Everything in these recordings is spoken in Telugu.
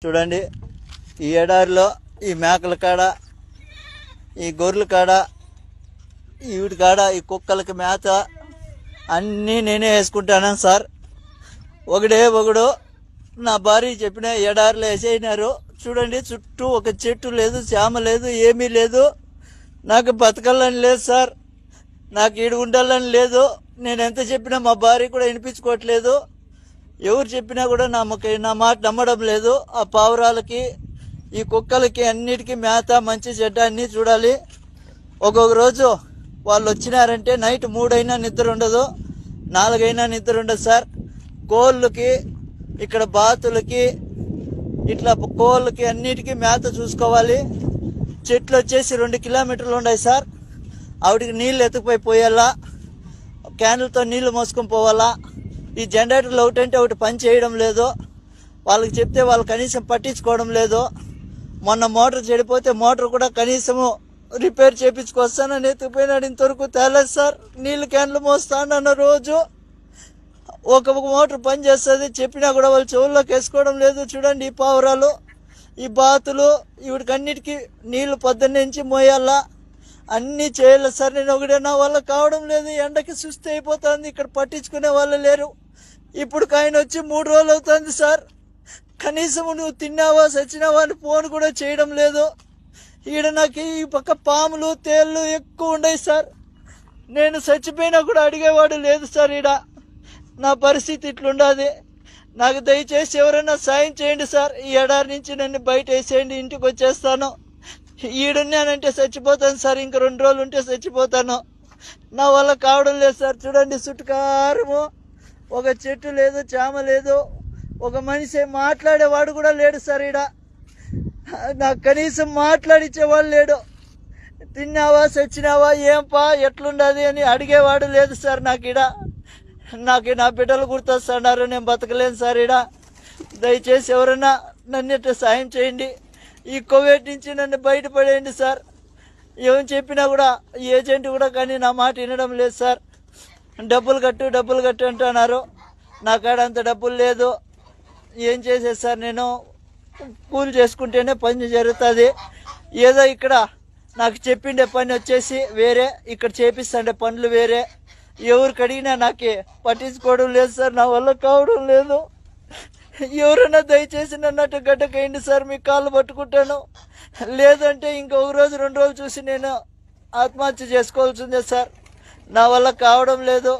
చూడండి, ఈ ఎడారిలో ఈ మేకల కాడ, ఈ గొర్రెల కాడ, వీటి కాడ ఈ కుక్కలకి మేత అన్నీ నేనే వేసుకుంటాను సార్. ఒకడు నా భార్య చెప్పిన ఎడారిలో వేసేసినారు. చూడండి, చుట్టూ ఒక చెట్టు లేదు, చేమ లేదు, ఏమీ లేదు. నాకు బతకాలని లేదు సార్, నాకు ఈడు ఉండాలని లేదు. నేను ఎంత చెప్పినా మా భార్య కూడా వినిపించుకోవట్లేదు. ఎవరు చెప్పినా కూడా నా మాట నమ్మడం లేదు. ఆ పావురాలకి, ఈ కుక్కలకి అన్నిటికీ మేత, మంచి చెడ్డ అన్నీ చూడాలి. ఒక్కొక్క రోజు వాళ్ళు వచ్చినారంటే నైట్ 3 అయినా నిద్ర ఉండదు, 4 అయినా నిద్ర ఉండదు సార్. కోళ్ళకి, ఇక్కడ బాతులకి, ఇట్లా కోళ్ళకి అన్నిటికీ మేత చూసుకోవాలి. చెట్లు వచ్చేసి 2 కిలోమీటర్లు ఉన్నాయి సార్. ఆవిడికి నీళ్ళు ఎత్తుకుపోయి పోయాలా, క్యాన్లతో నీళ్లు మోసుకొని పోవాలా. ఈ జనరేటర్లు ఒకటంటే ఒకటి పని చేయడం లేదు. వాళ్ళకి చెప్తే వాళ్ళు కనీసం పట్టించుకోవడం లేదు. మొన్న మోటార్ చెడిపోతే మోటార్ కూడా కనీసము రిపేర్ చేయించుకొస్తానని ఎత్తుకుపోయినాడు. ఇంతవరకు తేలేదు సార్. నీళ్ళు క్యాన్లు మోస్తానన్న రోజు ఒక మోటార్ పని చేస్తుంది, చెప్పినా కూడా వాళ్ళు చెవుల్లోకి వేసుకోవడం లేదు. చూడండి, ఈ పావురాలు, ఈ బాతులు, వీడికి అన్నిటికీ నీళ్లు పొద్దున్నుంచి మోయాలా, అన్నీ చేయాలి సార్. నేను ఒకటే, నా వల్ల కావడం లేదు. ఎండకి సుస్థి అయిపోతుంది. ఇక్కడ పట్టించుకునే వాళ్ళు లేరు. ఇప్పుడు ఆయన వచ్చి 3 రోజులు అవుతుంది సార్. కనీసం నువ్వు తిన్నావా, సచ్చినావా అని ఫోన్ కూడా చేయడం లేదు. ఈడ నాకు ఈ పక్క పాములు, తేళ్ళు ఎక్కువ ఉన్నాయి సార్. నేను చచ్చిపోయినా కూడా అడిగేవాడు లేదు సార్. ఈడ నా పరిస్థితి ఇట్లుండదు. నాకు దయచేసి ఎవరైనా సాయం చేయండి సార్. ఈ ఎడారి నుంచి నన్ను బయట వేసేయండి, ఇంటికి వచ్చేస్తాను. ఈడున్నానంటే చచ్చిపోతాను సార్. ఇంక 2 రోజులు ఉంటే చచ్చిపోతాను. నా వల్ల కావడం లేదు సార్. చూడండి, చుట్టుకారము ఒక చెట్టు లేదు, చేమ లేదు, ఒక మనిషి మాట్లాడేవాడు కూడా లేడు సార్. ఈడ నాకు కనీసం మాట్లాడిచ్చేవాడు లేడు. తిన్నావా, చచ్చినావా, ఏంపా, ఎట్లుండదు అని అడిగేవాడు లేదు సార్. నాకు నా బిడ్డలు గుర్తొస్తున్నారు. నేను బతకలేను సార్. ఈడ దయచేసి ఎవరైనా నన్ను సాయం చేయండి. ఈ కోవిడ్ నుంచి నన్ను బయటపడేయండి సార్. ఏం చెప్పినా కూడా ఏజెంట్ కూడా కానీ నా మాట వినడం లేదు సార్. డబ్బులు కట్టు అంటున్నారు. నా కాడ అంత డబ్బులు లేదు. ఏం చేసేది సార్? నేను కూలి చేసుకుంటేనే పని జరుగుతుంది. ఏదో ఇక్కడ నాకు చెప్పిండే పని వచ్చేసి వేరే, ఇక్కడ చేపిస్తుండే పనులు వేరే. ఎవరికి అడిగినా నాకు పట్టించుకోవడం లేదు సార్. నా వల్ల కావడం లేదు. ఎవరైనా దయచేసి నన్నట్టు గడ్డకేయండి సార్. మీ కాళ్ళు పట్టుకుంటాను. లేదంటే ఇంకొక రోజు 2 రోజులు చూసి నేను ఆత్మహత్య చేసుకోవాల్సిందే సార్. నా వల్ల కావడం లేదు.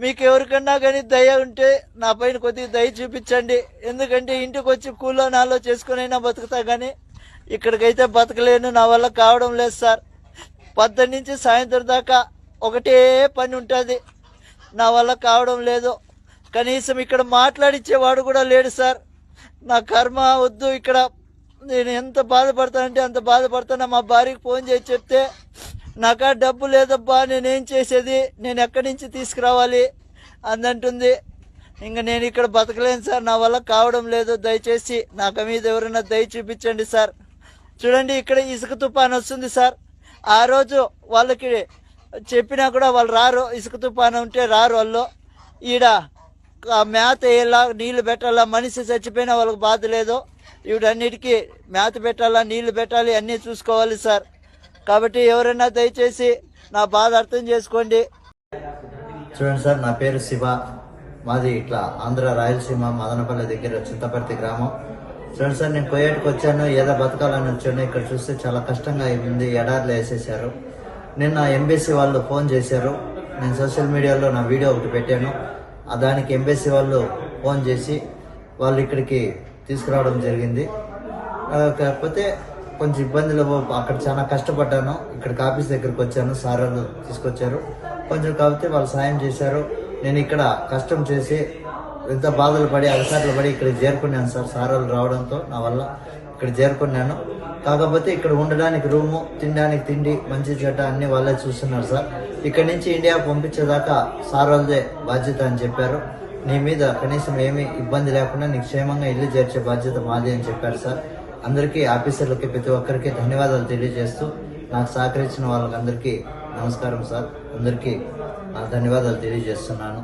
మీకు ఎవరికన్నా కానీ దయ ఉంటే నా పైన కొద్దిగా దయ చూపించండి. ఎందుకంటే ఇంటికి వచ్చి కూలో నాలో చేసుకునైనా బతుకుతా, కానీ ఇక్కడికైతే బతకలేను. నా వల్ల కావడం లేదు సార్. 10 నుంచి సాయంత్రం దాకా ఒకటే పని ఉంటుంది. నా వల్ల కావడం లేదు. కనీసం ఇక్కడ మాట్లాడిచ్చేవాడు కూడా లేడు సార్. నా కర్మ వద్దు. ఇక్కడ నేను ఎంత బాధపడతానంటే అంత బాధపడతాను. మా భార్యకి ఫోన్ చేసి చెప్తే, నాకా డబ్బు లేదబ్బా, నేనేం చేసేది, నేను ఎక్కడి నుంచి తీసుకురావాలి అందంటుంది. ఇంకా నేను ఇక్కడ బతకలేను సార్. నా వల్ల కావడం లేదు. దయచేసి నాకు మీద ఎవరైనా దయ చూపించండి సార్. చూడండి, ఇక్కడ ఇసుక తుఫాను వస్తుంది సార్. ఆ రోజు వాళ్ళకి చెప్పినా కూడా వాళ్ళు రారు. ఇసుక తుఫాను ఉంటే రారు వాళ్ళు. ఈడ మేత వేయాలా, నీళ్లు పెట్టాలా. మనిషి చచ్చిపోయినా వాళ్ళకి బాధ లేదు. వీడన్నిటికీ మేత పెట్టాలా, నీళ్లు పెట్టాలి, అన్నీ చూసుకోవాలి సార్. కాబట్టి ఎవరైనా దయచేసి నా బాధ అర్థం చేసుకోండి. చూడండి సార్, నా పేరు శివ. మాది ఇట్లా ఆంధ్ర రాయలసీమ మదనపల్లి దగ్గర చింతపర్తి గ్రామం. చూడండి సార్, నేను కోయేటికి వచ్చాను, ఏదో బతకాలని వచ్చాను. ఇక్కడ చూస్తే చాలా కష్టంగా ఉంది. ఎడార్లు వేసేసారు. నిన్న ఎంబీసీ వాళ్ళు ఫోన్ చేశారు. నేను సోషల్ మీడియాలో నా వీడియో ఒకటి పెట్టాను. దానికి ఎంబీసీ వాళ్ళు ఫోన్ చేసి వాళ్ళు ఇక్కడికి తీసుకురావడం జరిగింది. కాకపోతే కొంచెం ఇబ్బందులు, అక్కడ చాలా కష్టపడ్డాను. ఇక్కడికి ఆఫీస్ దగ్గరికి వచ్చాను, సార్ వాళ్ళు తీసుకొచ్చారు. కొంచెం కాకపోతే వాళ్ళు సాయం చేశారు. నేను ఇక్కడ కష్టం చేసి ఎంత బాధలు పడి అలసాట్లు పడి ఇక్కడ చేరుకున్నాను సార్. సార్ వాళ్ళు రావడంతో నా వల్ల ఇక్కడ చేరుకున్నాను. కాకపోతే ఇక్కడ ఉండడానికి రూము, తినడానికి తిండి, మంచి చెడ్డ అన్ని వాళ్ళే చూస్తున్నారు సార్. ఇక్కడ నుంచి ఇండియా పంపించేదాకా సార్ వాళ్ళదే బాధ్యత అని చెప్పారు. నీ మీద కనీసం ఏమీ ఇబ్బంది లేకుండా నీకు క్షేమంగా ఇల్లు చేర్చే బాధ్యత మాది అని చెప్పారు సార్. అందరికీ, ఆఫీసర్లకి, ప్రతి ఒక్కరికి ధన్యవాదాలు తెలియజేస్తూ నాకు సహకరించిన వాళ్ళకి అందరికీ నమస్కారం సార్. అందరికీ ధన్యవాదాలు తెలియజేస్తున్నాను.